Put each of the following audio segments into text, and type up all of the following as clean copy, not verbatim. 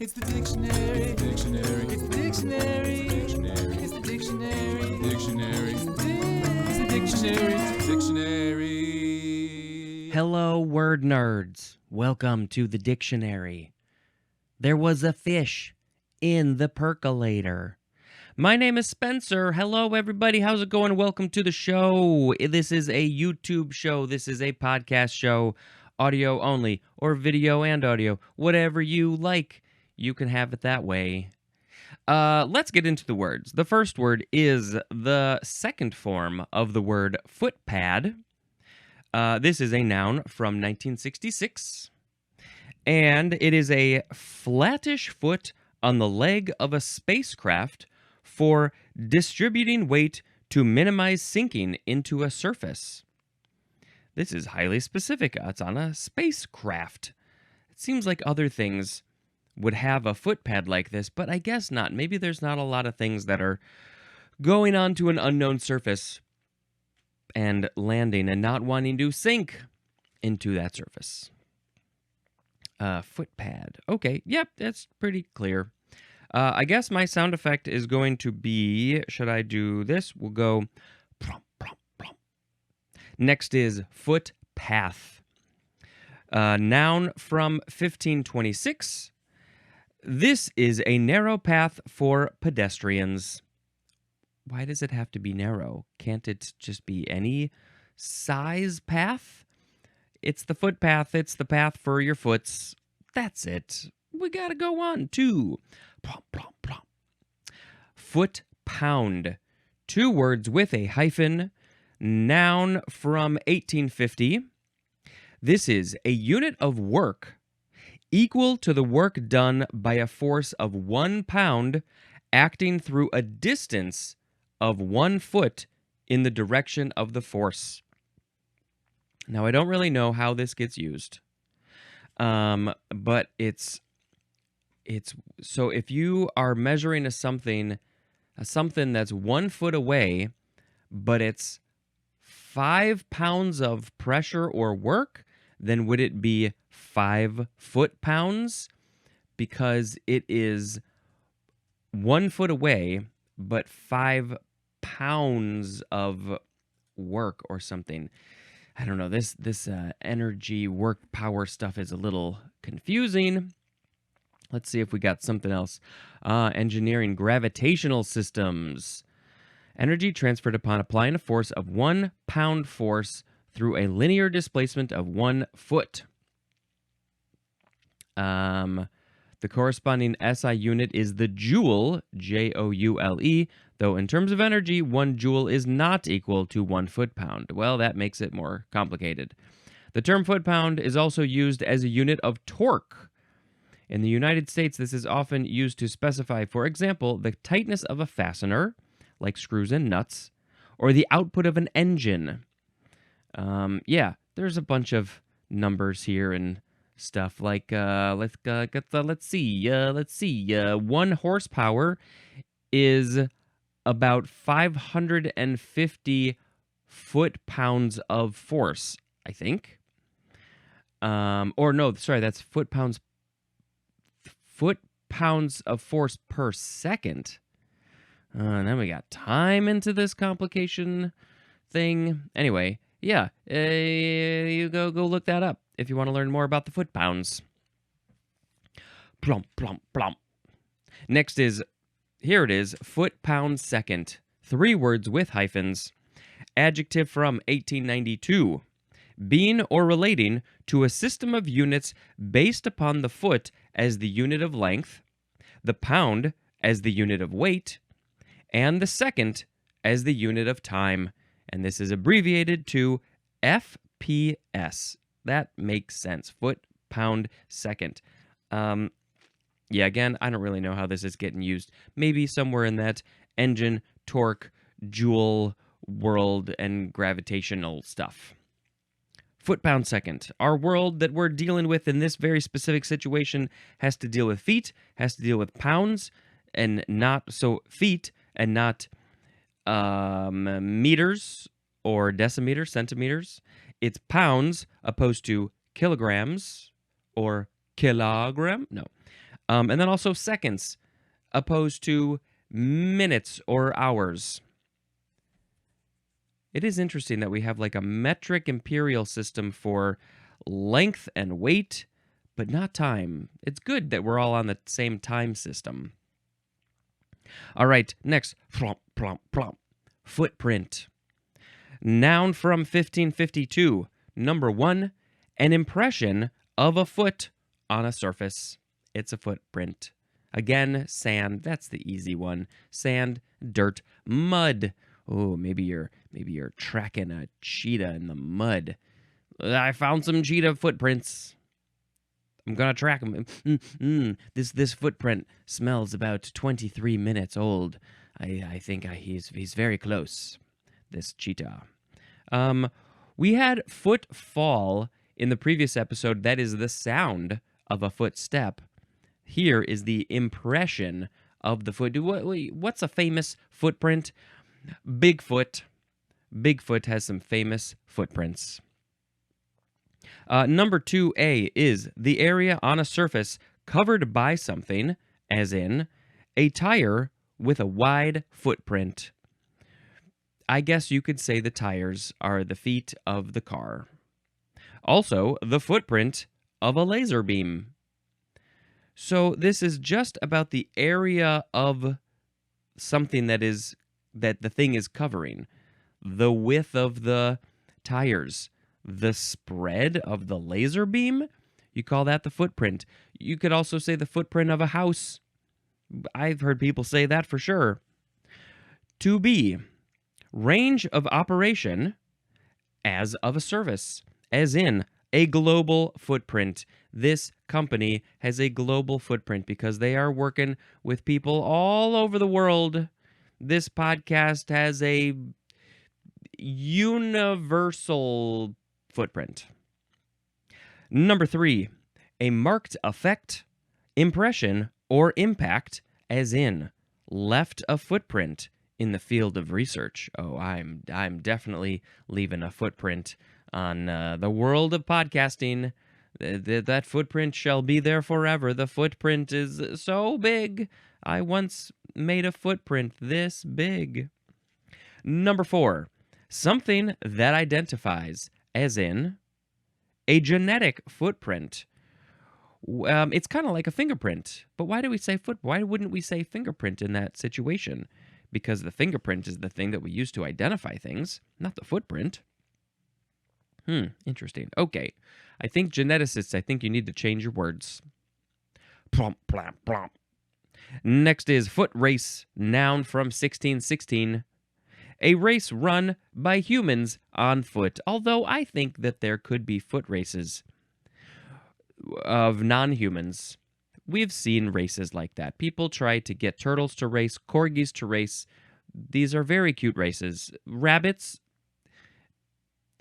It's the dictionary. Dictionary. It's the dictionary. Dictionary. It's the dictionary. Dictionary. It's the dictionary. It's the dictionary. Hello, word nerds. Welcome to the dictionary. There was a fish in the percolator. My name is Spencer. Hello, everybody. How's it going? Welcome to the show. This is a YouTube show. This is a podcast show. Audio only, or video and audio. Whatever you like. You can have it that way. Let's get into the words. The first word is the second form of the word footpad. This is a noun from 1966. And it is a flattish foot on the leg of a spacecraft for distributing weight to minimize sinking into a surface. This is highly specific. It's on a spacecraft. It seems like other things would have a footpad like this, but I guess not. Maybe there's not a lot of things that are going onto an unknown surface and landing and not wanting to sink into that surface. Footpad. Okay, yep, that's pretty clear. I guess my sound effect is going to be, should I do this? We'll go plump, plump, plump. Next is footpath. Noun from 1526. This is a narrow path for pedestrians. Why does it have to be narrow? Can't it just be any size path? It's the footpath. It's the path for your foots. That's it. We gotta go on to plump, plump, plump. Foot pound. 2 words with a hyphen. Noun from 1850. This is a unit of work equal to the work done by a force of 1 pound acting through a distance of 1 foot in the direction of the force. Now, I don't really know how this gets used, but it's so if you are measuring something that's 1 foot away, but it's 5 pounds of pressure or work, then would it be 5 foot-pounds? Because it is 1 foot away, but 5 pounds of work or something. I don't know. This energy, work, power stuff is a little confusing. Let's see if we got something else. Engineering gravitational systems. Energy transferred upon applying a force of 1 pound force through a linear displacement of 1 foot. The corresponding SI unit is the joule, Joule, though in terms of energy, 1 joule is not equal to 1 foot-pound. Well, that makes it more complicated. The term foot-pound is also used as a unit of torque. In the United States, this is often used to specify, for example, the tightness of a fastener, like screws and nuts, or the output of an engine. Yeah, there's a bunch of numbers here and stuff like let's see 1 horsepower is about 550 foot-pounds of force, I think. Or no, sorry, that's foot-pounds of force per second. And then we got time into this complication thing. Anyway, yeah, you go look that up if you want to learn more about the foot-pounds. Plump, plump, plump. Next is, here it is, foot-pound second. 3 words with hyphens. Adjective from 1892. Being or relating to a system of units based upon the foot as the unit of length, the pound as the unit of weight, and the second as the unit of time. And this is abbreviated to FPS. That makes sense. Foot, pound, second. Yeah, again, I don't really know how this is getting used. Maybe somewhere in that engine, torque, joule world and gravitational stuff. Foot-pound second. Our world that we're dealing with in this very specific situation has to deal with feet, has to deal with pounds, and not, so feet and not meters or decimeters, centimeters. It's pounds opposed to kilograms or kilogram. No. And then also seconds, opposed to minutes or hours. It is interesting that we have like a metric imperial system for length and weight, but not time. It's good that we're all on the same time system. All right, next. Plomp, plomp, plomp. Footprint. Noun from 1552. Number 1, an impression of a foot on a surface. It's a footprint. Again, sand. That's the easy one. Sand, dirt, mud. Oh, maybe you're tracking a cheetah in the mud. I found some cheetah footprints. I'm gonna track him. This footprint smells about 23 minutes old. I think he's very close. This cheetah. We had footfall in the previous episode. That is the sound of a footstep. Here is the impression of the foot. What's a famous footprint? Bigfoot. Bigfoot has some famous footprints. Number 2A is the area on a surface covered by something, as in a tire with a wide footprint. I guess you could say the tires are the feet of the car. Also, the footprint of a laser beam. So this is just about the area of something that the thing is covering. The width of the tires. The spread of the laser beam? You call that the footprint. You could also say the footprint of a house. I've heard people say that for sure. 2B, range of operation as of a service, as in a global footprint. This company has a global footprint because they are working with people all over the world. This podcast has a universal footprint. Number 3, a marked effect, impression, or impact, as in left a footprint in the field of research. Oh, I'm definitely leaving a footprint on the world of podcasting. That footprint shall be there forever. The footprint is so big. I once made a footprint this big. Number 4, something that identifies, as in a genetic footprint. It's kind of like a fingerprint, but why do we say Why wouldn't we say fingerprint in that situation? Because the fingerprint is the thing that we use to identify things, not the footprint. Interesting. Okay, I think geneticists, you need to change your words. Plomp, plomp, plomp. Next is foot race, noun from 1616. A race run by humans on foot, although I think that there could be foot races of non-humans. We've seen races like that. People try to get turtles to race, corgis to race. These are very cute races. Rabbits,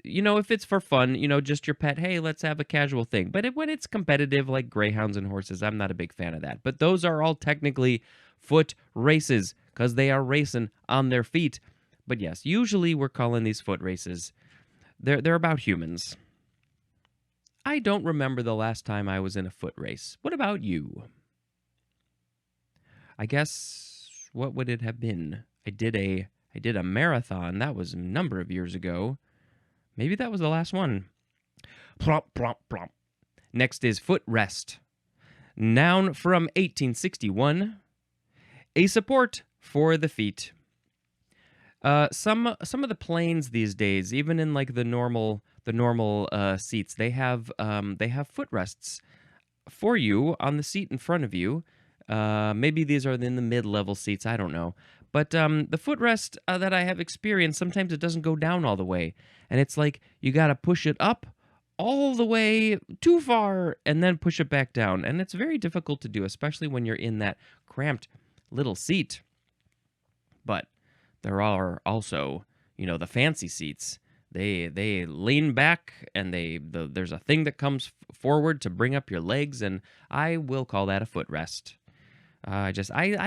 if it's for fun, just your pet, hey, let's have a casual thing. But when it's competitive, like greyhounds and horses, I'm not a big fan of that. But those are all technically foot races because they are racing on their feet. But yes, usually we're calling these foot races. They're about humans. I don't remember the last time I was in a foot race. What about you? I guess, what would it have been? I did a marathon. That was a number of years ago. Maybe that was the last one. Plomp, plomp, plomp. Next is footrest. Noun from 1861. A support for the feet. Some of the planes these days, even in like the normal seats, they have footrests for you on the seat in front of you. Maybe these are in the mid-level seats. I don't know. But the footrest that I have experienced, sometimes it doesn't go down all the way, and it's like you got to push it up all the way too far and then push it back down, and it's very difficult to do, especially when you're in that cramped little seat. But there are also, the fancy seats. They lean back, and there's a thing that comes forward to bring up your legs, and I will call that a footrest. I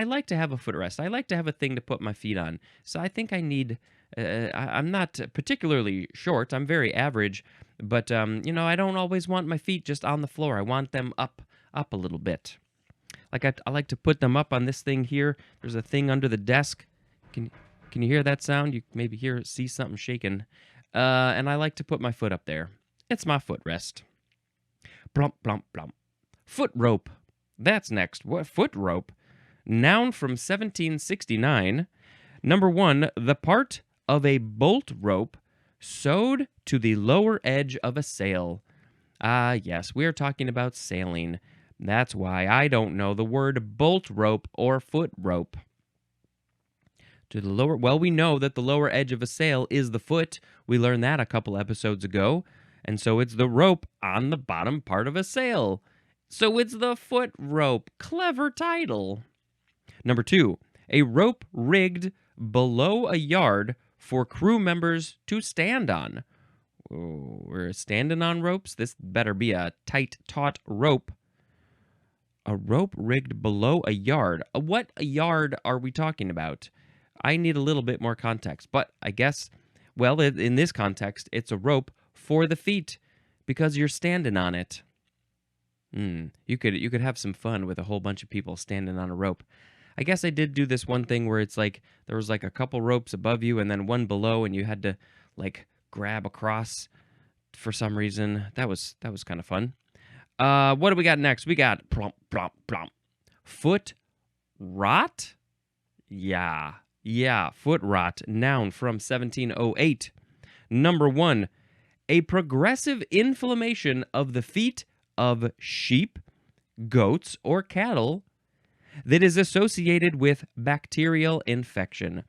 like to have a footrest. I like to have a thing to put my feet on. So I think I need. I'm not particularly short. I'm very average, but I don't always want my feet just on the floor. I want them up a little bit. Like I like to put them up on this thing here. There's a thing under the desk. Can you hear that sound? You maybe see something shaking. And I like to put my foot up there. It's my footrest. Plump, plump, plump. Foot rope. That's next. What foot rope? Noun from 1769. Number 1, the part of a bolt rope sewed to the lower edge of a sail. Ah, yes, we are talking about sailing. That's why I don't know the word bolt rope or foot rope. To the lower, well, we know that the lower edge of a sail is the foot. We learned that a couple episodes ago. And so it's the rope on the bottom part of a sail. So it's the foot rope. Clever title. Number 2, a rope rigged below a yard for crew members to stand on. Oh, we're standing on ropes? This better be a tight, taut rope. A rope rigged below a yard. What yard are we talking about? I need a little bit more context, but I guess, well, in this context, it's a rope for the feet because you're standing on it. You could have some fun with a whole bunch of people standing on a rope. I guess I did do this one thing where it's like there was like a couple ropes above you and then one below, and you had to like grab across for some reason. That was kind of fun. What do we got next? We got plump, plump, plump. Foot rot? Yeah, foot rot. Noun from 1708. Number 1, a progressive inflammation of the feet of sheep, goats, or cattle that is associated with bacterial infection.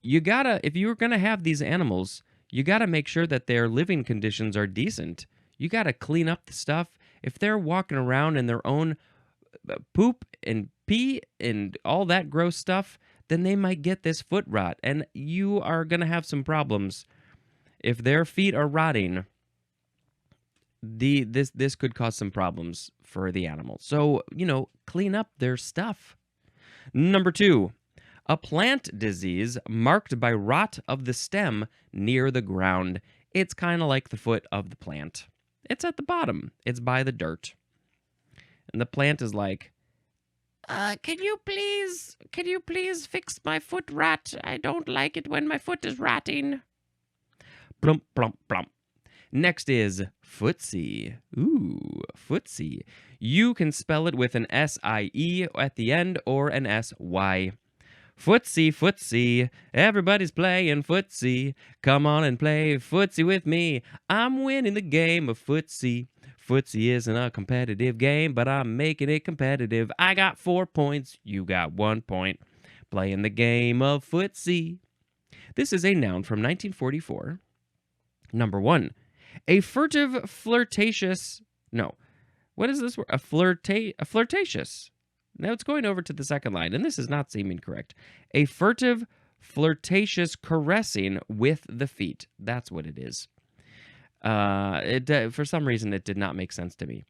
If you're going to have these animals, you got to make sure that their living conditions are decent. You got to clean up the stuff. If they're walking around in their own poop and pee and all that gross stuff, then they might get this foot rot, and you are going to have some problems. If their feet are rotting, this could cause some problems for the animal. So, clean up their stuff. Number 2, a plant disease marked by rot of the stem near the ground. It's kind of like the foot of the plant. It's at the bottom. It's by the dirt. And the plant is like, can you please fix my foot rot? I don't like it when my foot is rotting. Plump, plump, plump. Next is footsy. Ooh, footsy. You can spell it with an S-I-E at the end or an S-Y. Footsy, footsy, everybody's playing footsy. Come on and play footsy with me. I'm winning the game of footsy. Footsy isn't a competitive game, but I'm making it competitive. I got 4 points, you got 1 point. Playing the game of footsy. This is a noun from 1944. Number 1, a furtive, flirtatious... No, what is this word? A flirtatious. Now it's going over to the second line, and this is not seeming correct. A furtive, flirtatious caressing with the feet. That's what it is. For some reason, it did not make sense to me.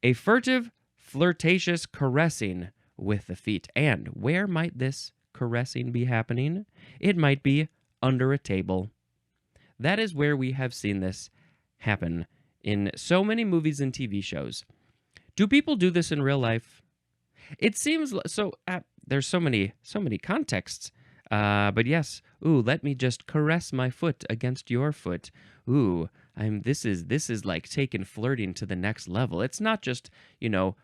A furtive, flirtatious caressing with the feet. And where might this caressing be happening? It might be under a table. That is where we have seen this happen in so many movies and TV shows. Do people do this in real life? It seems so. There's so many contexts. But yes. Ooh, let me just caress my foot against your foot. Ooh, this is like taking flirting to the next level. It's not just,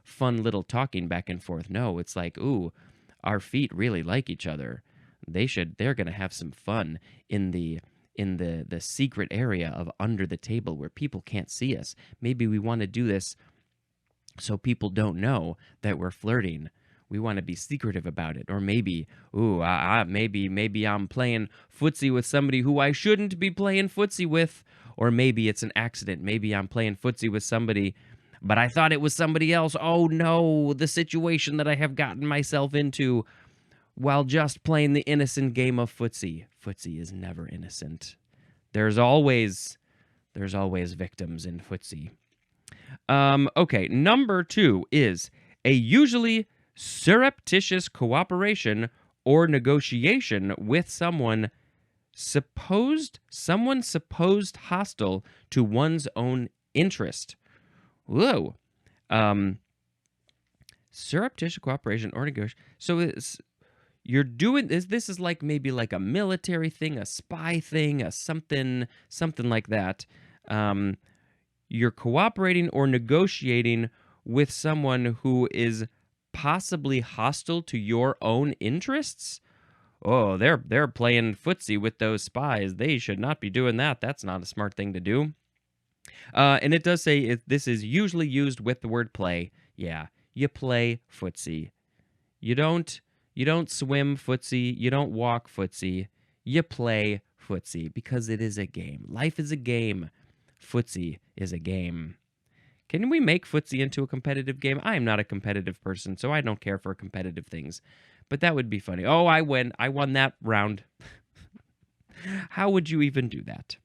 fun little talking back and forth. No, it's like, ooh, our feet really like each other. They're going to have some fun in the secret area of under the table where people can't see us. Maybe we want to do this so people don't know that we're flirting. We want to be secretive about it. Or maybe, maybe I'm playing footsie with somebody who I shouldn't be playing footsie with. Or maybe it's an accident. Maybe I'm playing footsie with somebody, but I thought it was somebody else. Oh no, the situation that I have gotten myself into while just playing the innocent game of footsie. Footsie is never innocent. There's always victims in footsie. Okay, number 2 is a usually surreptitious cooperation or negotiation with someone supposed hostile to one's own interest. Whoa. Surreptitious cooperation or negotiation. So you're doing this. This is like maybe like a military thing, a spy thing, a something like that. You're cooperating or negotiating with someone who is possibly hostile to your own interests. Oh, they're playing footsie with those spies. They should not be doing that. That's not a smart thing to do. And it does say this is usually used with the word play. Yeah, you play footsie. You don't swim footsie. You don't walk footsie. You play footsie because it is a game. Life is a game. Footsie is a game. Can we make footsie into a competitive game? I am not a competitive person, so I don't care for competitive things. But that would be funny. Oh, I win. I won that round. How would you even do that?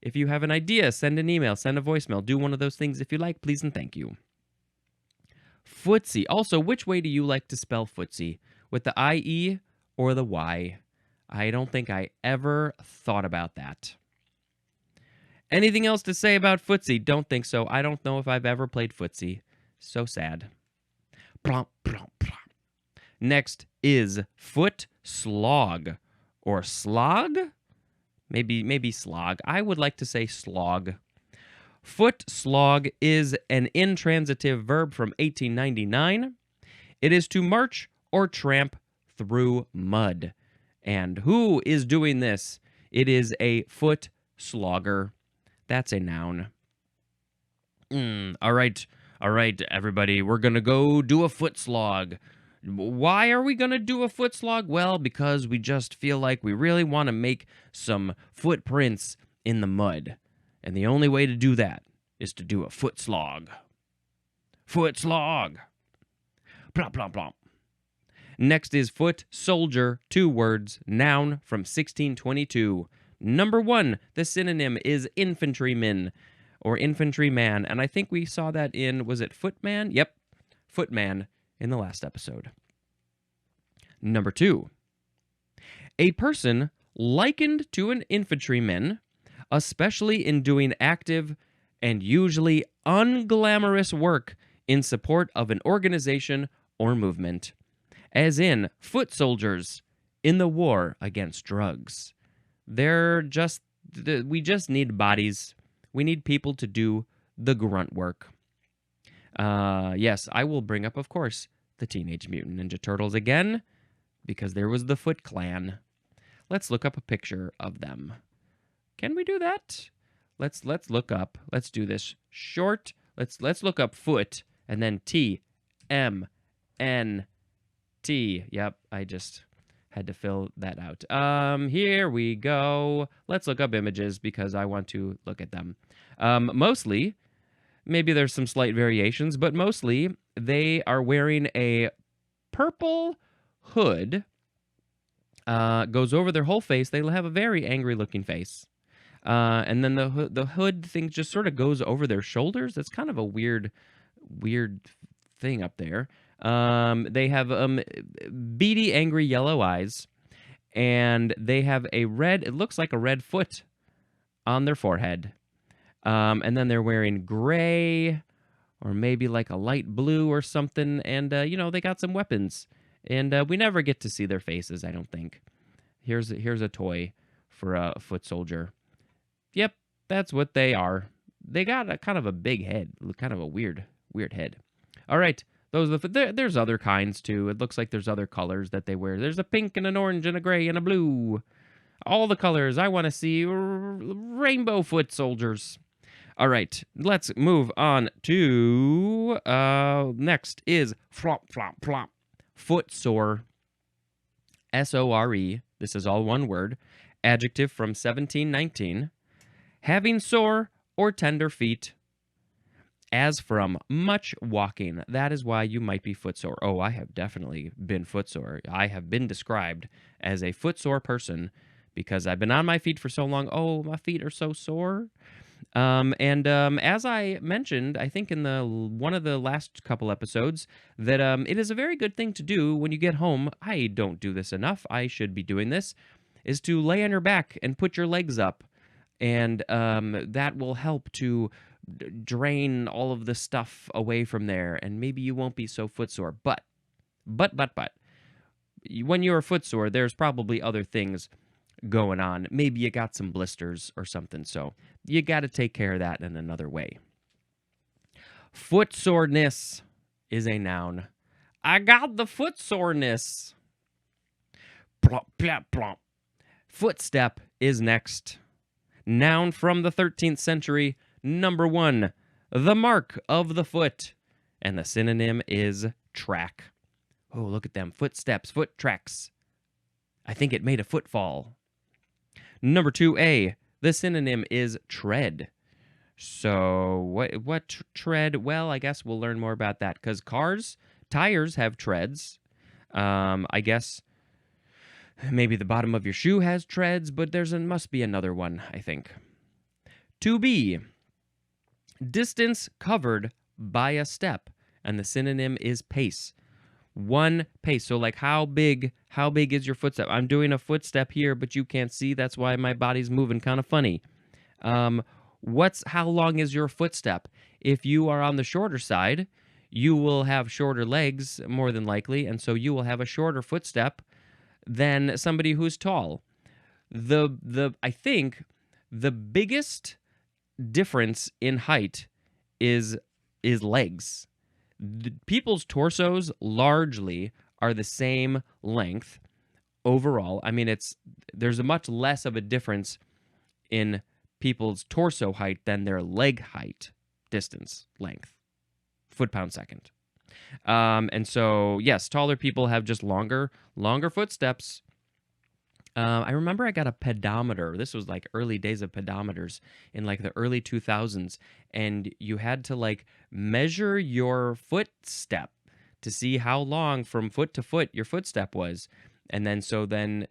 If you have an idea, send an email, send a voicemail. Do one of those things if you like, please and thank you. Footsie. Also, which way do you like to spell footsie? With the I-E or the Y? I don't think I ever thought about that. Anything else to say about footsie? Don't think so. I don't know if I've ever played footsie. So sad. Next is foot slog or slog? Maybe slog. I would like to say slog. Foot slog is an intransitive verb from 1899. It is to march or tramp through mud. And who is doing this? It is a foot slogger. That's a noun. All right, everybody. We're going to go do a foot slog. Why are we going to do a foot slog? Well, because we just feel like we really want to make some footprints in the mud. And the only way to do that is to do a foot slog. Foot slog. Plop, plop, plop. Next is foot soldier, 2 words, noun from 1622. Number 1, the synonym is infantryman or infantryman. And I think we saw that in, was it footman? Yep, footman in the last episode. Number 2, a person likened to an infantryman, especially in doing active and usually unglamorous work in support of an organization or movement, as in foot soldiers in the war against drugs. We just need bodies. We need people to do the grunt work. Yes, I will bring up, of course, the Teenage Mutant Ninja Turtles again, because there was the Foot Clan. Let's look up a picture of them. Can we do that? Let's look up. Let's do this short. Let's look up foot and then TMNT. Yep, I just had to fill that out. Here we go. Let's look up images because I want to look at them. Mostly, maybe there's some slight variations, but mostly they are wearing a purple hood. Goes over their whole face. They have a very angry looking face. And then the hood thing just sort of goes over their shoulders. That's kind of a weird thing up there. They have beady, angry yellow eyes, and they have it looks like a red foot on their forehead. And then they're wearing gray or maybe like a light blue or something. And, they got some weapons. And we never get to see their faces, I don't think. Here's a toy for a foot soldier. Yep, that's what they are. They got a kind of a big head, kind of a weird head. All right, there's other kinds too. It looks like there's other colors that they wear. There's a pink and an orange and a gray and a blue. All the colors. I want to see rainbow foot soldiers. All right, let's move on to next is flop, flop, flop. Foot sore. S-O-R-E. This is all one word. Adjective from 1719. Having sore or tender feet. As from much walking. That is why you might be footsore. Oh, I have definitely been footsore. I have been described as a footsore person because I've been on my feet for so long. Oh, my feet are so sore. As I mentioned, I think in one of the last couple episodes, that it is a very good thing to do when you get home. I don't do this enough. I should be doing this. Is to lay on your back and put your legs up. And that will help to drain all of the stuff away from there, and maybe you won't be so footsore. But, when you're footsore, there's probably other things going on. Maybe you got some blisters or something, so you got to take care of that in another way. Footsoreness is a noun. I got the footsoreness. Plop, plop, plop. Footstep is next. Noun from the 13th century. Number 1, the mark of the foot. And the synonym is track. Oh, look at them. Footsteps, foot tracks. I think it made a footfall. Number 2A, the synonym is tread. So what tread? Well, I guess we'll learn more about that because tires have treads. I guess maybe the bottom of your shoe has treads, but must be another one, I think. 2B, distance covered by a step, and the synonym is pace. 1 pace. So like how big is your footstep? I'm doing a footstep here, but you can't see. That's why my body's moving kind of funny. How long is your footstep? If you are on the shorter side, you will have shorter legs more than likely, and so you will have a shorter footstep than somebody who's tall. I think the biggest difference in height is legs. People's torsos largely are the same length overall. I mean, there's a much less of a difference in people's torso height than their leg height, distance, length, foot-pound second. And so, yes, taller people have just longer footsteps. I remember I got a pedometer. This was like early days of pedometers in like the early 2000s. And you had to like measure your footstep to see how long from foot to foot your footstep was. And then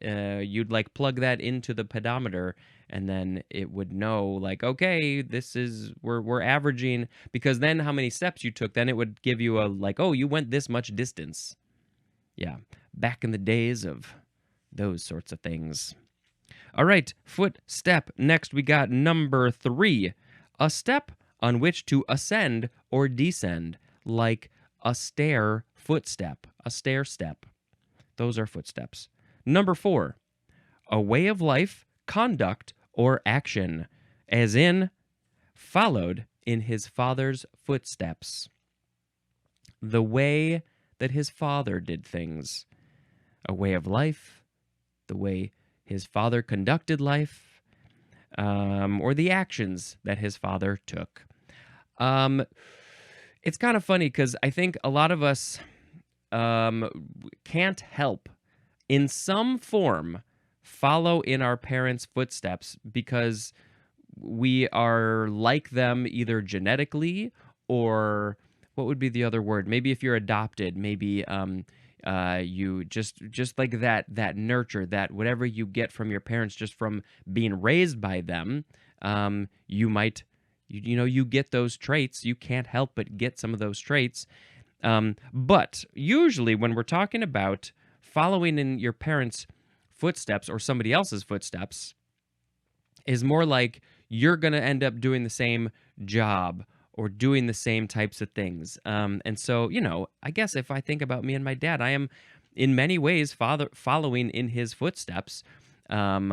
you'd like plug that into the pedometer, and then it would know like, okay, we're averaging, because then how many steps you took, then it would give you a like, oh, you went this much distance. Yeah, back in the days of those sorts of things. All right, footstep. Next, we got number 3, a step on which to ascend or descend, like a stair footstep, a stair step. Those are footsteps. Number 4, a way of life, conduct, or action, as in followed in his father's footsteps. The way that his father did things. A way of life, the way his father conducted life, or the actions that his father took. It's kind of funny because I think a lot of us can't help in some form follow in our parents' footsteps because we are like them either genetically or what would be the other word? Maybe if you're adopted, maybe you just like that nurture, that whatever you get from your parents just from being raised by them, you might, you get those traits. You can't help but get some of those traits. But usually when we're talking about following in your parents' footsteps or somebody else's footsteps, is more like you're going to end up doing the same job or doing the same types of things. And so, I guess if I think about me and my dad, I am in many ways following in his footsteps, in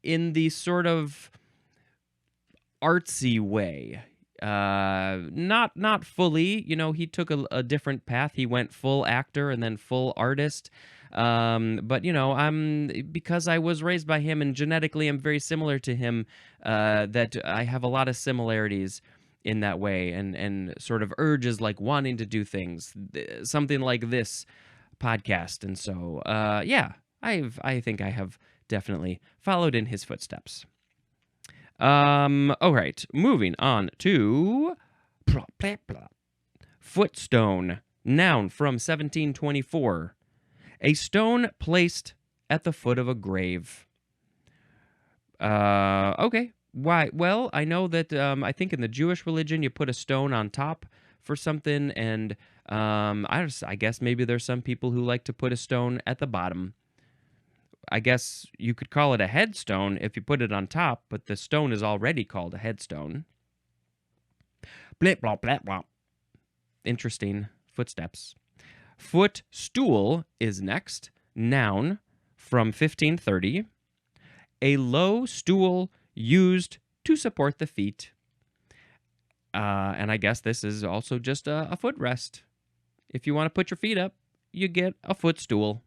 the sort of artsy way. Not fully, he took a different path. He went full actor and then full artist. But I'm, because I was raised by him and genetically I'm very similar to him, that I have a lot of similarities in that way and sort of urges like wanting to do things, something like this podcast. And so, I think I have definitely followed in his footsteps. All right, moving on to footstone, noun from 1724. A stone placed at the foot of a grave. Okay. Why? Well, I know that I think in the Jewish religion you put a stone on top for something, and I guess maybe there's some people who like to put a stone at the bottom. I guess you could call it a headstone if you put it on top, but the stone is already called a headstone. Blip, blop, blap, blop. Interesting footsteps. Footstool is next. Noun from 1530. A low stool used to support the feet. And I guess this is also just a footrest. If you want to put your feet up, you get a footstool.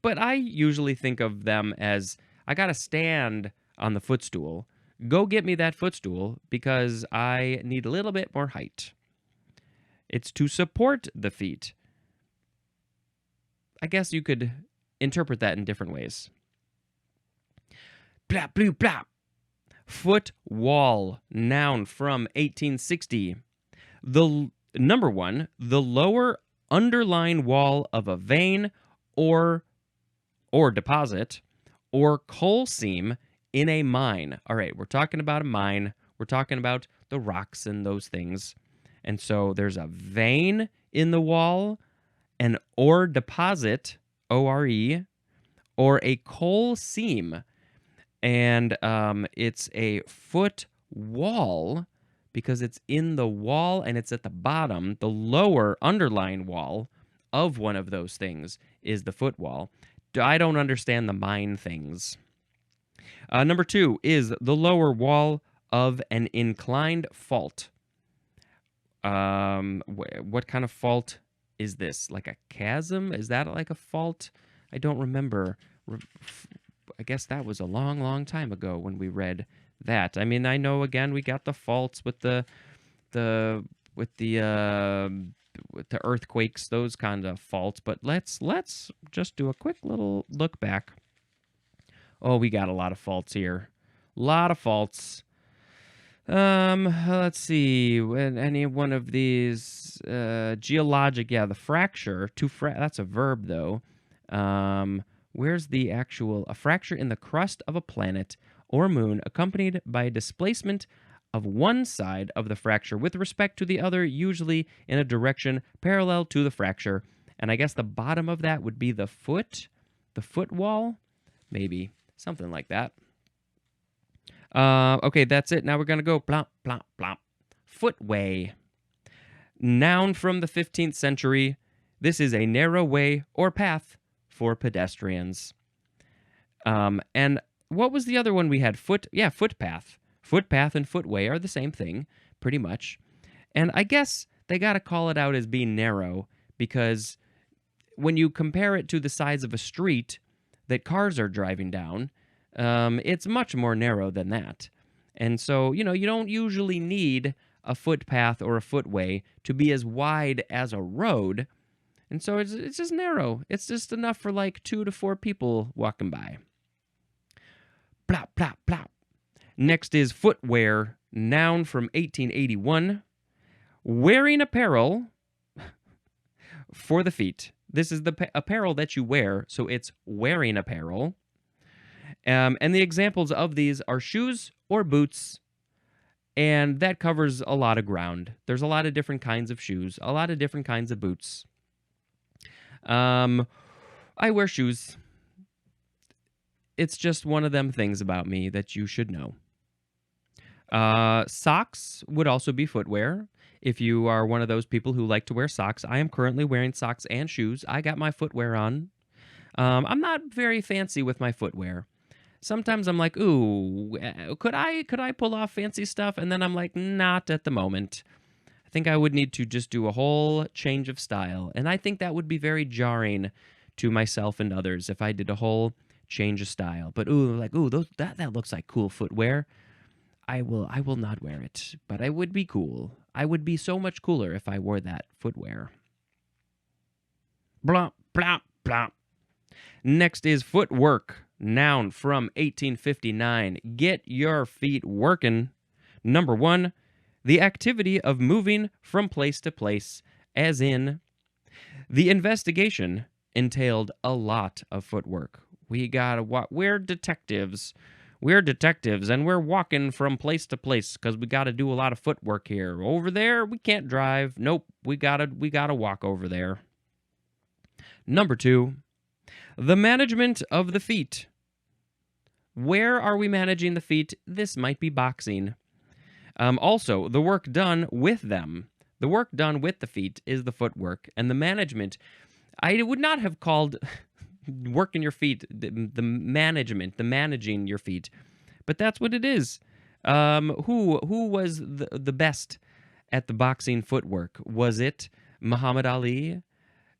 But I usually think of them as, I got to stand on the footstool. Go get me that footstool because I need a little bit more height. It's to support the feet. I guess you could interpret that in different ways. Blap, bloop, blap. Foot wall, noun from 1860. Number one, the lower underlying wall of a vein or deposit or coal seam in a mine. All right, we're talking about a mine. We're talking about the rocks and those things. And so there's a vein in the wall, an ore deposit, O-R-E, or a coal seam. And it's a foot wall because it's in the wall and it's at the bottom. The lower underlying wall of one of those things is the foot wall. I don't understand the mine things. Number two is the lower wall of an inclined fault. What kind of fault is this? Like a chasm? Is that like a fault? I don't remember. I guess that was a long, long time ago when we read that. I mean, I know again we got the faults with the earthquakes, those kind of faults. But let's just do a quick little look back. Oh, we got a lot of faults here. A lot of faults. Let's see. Any one of these geologic? Yeah, the fracture. That's a verb though. Where's the actual? A fracture in the crust of a planet or moon, accompanied by a displacement of one side of the fracture with respect to the other, usually in a direction parallel to the fracture. And I guess the bottom of that would be the foot wall, maybe something like that. Okay, that's it. Now we're gonna go plop, plop, plop. Footway. Noun from the 15th century. This is a narrow way or path for pedestrians. And what was the other one we had? Footpath. Footpath and footway are the same thing, pretty much. And I guess they got to call it out as being narrow because when you compare it to the size of a street that cars are driving down, it's much more narrow than that. And so, you don't usually need a footpath or a footway to be as wide as a road. And so it's just narrow. It's just enough for like 2 to 4 people walking by. Plop, plop, plop. Next is footwear, noun from 1881. Wearing apparel for the feet. This is the apparel that you wear, so it's wearing apparel. And the examples of these are shoes or boots, and that covers a lot of ground. There's a lot of different kinds of shoes, a lot of different kinds of boots. I wear shoes. It's just one of them things about me that you should know. Socks would also be footwear. If you are one of those people who like to wear socks, I am currently wearing socks and shoes. I got my footwear on. I'm not very fancy with my footwear. Sometimes I'm like, ooh, could I pull off fancy stuff? And then I'm like, not at the moment. I think I would need to just do a whole change of style. And I think that would be very jarring to myself and others if I did a whole change of style. But that looks like cool footwear. I will not wear it, but I would be cool. I would be so much cooler if I wore that footwear. Blop, blop, blop. Next is footwork, noun from 1859. Get your feet working. Number 1, the activity of moving from place to place, as in, the investigation entailed a lot of footwork. We're detectives. We're detectives, and we're walking from place to place because we got to do a lot of footwork here. Over there, we can't drive. Nope, we gotta walk over there. Number 2, The management of the feet. Where are we managing the feet? This might be boxing. Also, the work done with them. The work done with the feet is the footwork. And the management, I would not have called working your feet the management, the managing your feet. But that's what it is. Who was the best at the boxing footwork? Was it Muhammad Ali?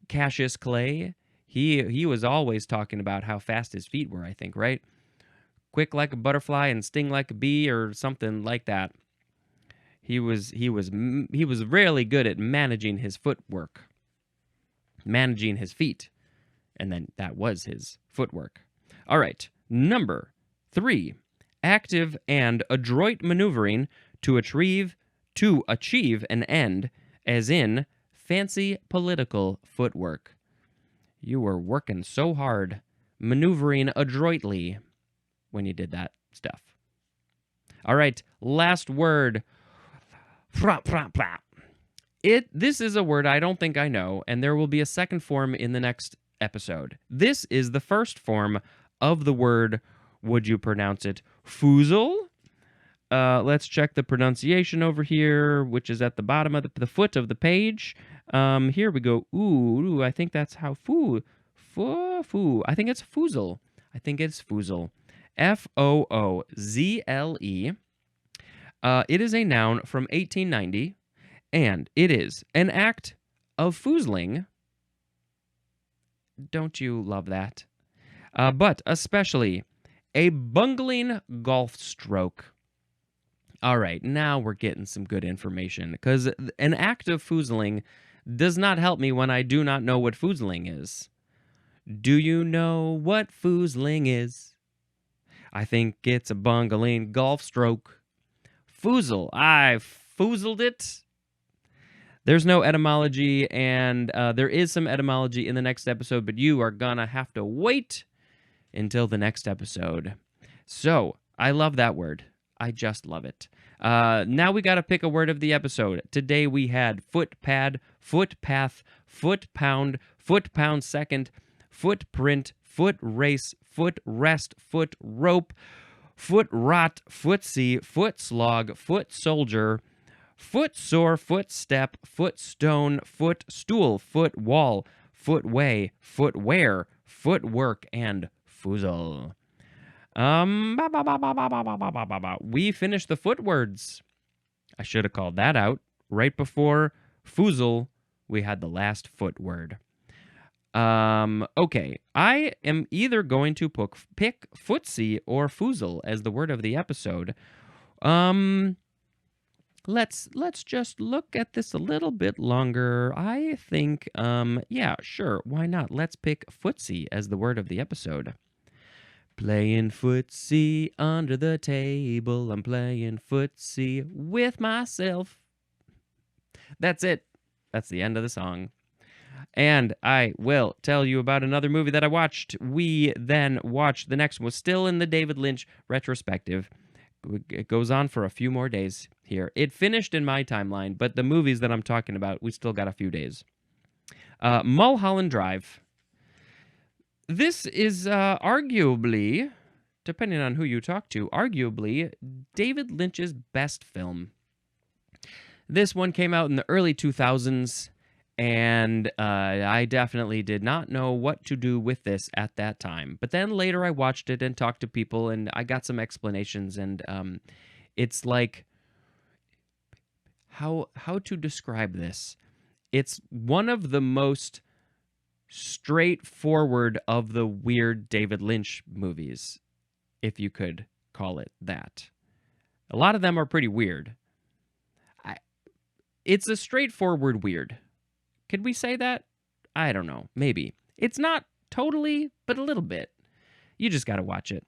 Cassius Clay? He was always talking about how fast his feet were, I think, right? Quick like a butterfly and sting like a bee or something like that. He was really good at managing his footwork. Managing his feet. And then that was his footwork. All right, number 3. Active and adroit maneuvering to achieve an end, as in fancy political footwork. You were working so hard, maneuvering adroitly when you did that stuff. All right, last word. This is a word I don't think I know, and there will be a second form in the next episode. This is the first form of the word, would you pronounce it, foozle? Let's check the pronunciation over here, which is at the bottom of the foot of the page. Here we go. Ooh, I think that's how foo. I think it's foozle. I think it's foozle. Foozle. It is a noun from 1890, and it is an act of foozling. Don't you love that? But especially a bungling golf stroke. All right, now we're getting some good information, because an act of foozling does not help me when I do not know what foozling is. Do you know what foozling is? I think it's a bungling golf stroke. Foozle. I foozled it. There's no etymology, and there is some etymology in the next episode, but you are gonna have to wait until the next episode. So, I love that word. I just love it. Now we got to pick a word of the episode. Today we had footpad, footpath, foot-pound second, footprint, foot race, foot rest, foot rope, foot rot, footsy, foot slog, foot soldier, foot sore, footstep, foot stone, foot stool, foot wall, footway, footwear, footwork, and foozle. We finished the foot words. I should have called that out. Right before foozle, we had the last foot word. Okay, I am either going to pick footsy or foozle as the word of the episode. Let's just look at this a little bit longer. I think, yeah, sure, why not? Let's pick footsy as the word of the episode. Playing footsie under the table. I'm playing footsie with myself. That's it. That's the end of the song. And I will tell you about another movie that I watched. We then watched, the next one was still in the David Lynch retrospective. It goes on for a few more days here. It finished in my timeline, but the movies that I'm talking about, we still got a few days. Mulholland Drive. This is arguably, depending on who you talk to, arguably David Lynch's best film. This one came out in the early 2000s, and I definitely did not know what to do with this at that time. But then later I watched it and talked to people, and I got some explanations, and it's like, how to describe this? It's one of the most straightforward of the weird David Lynch movies, if you could call it that. A lot of them are pretty weird. It's a straightforward weird. Could we say that? I don't know. Maybe. It's not totally, but a little bit. You just gotta watch it.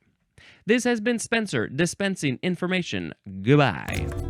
This has been Spencer dispensing information. Goodbye.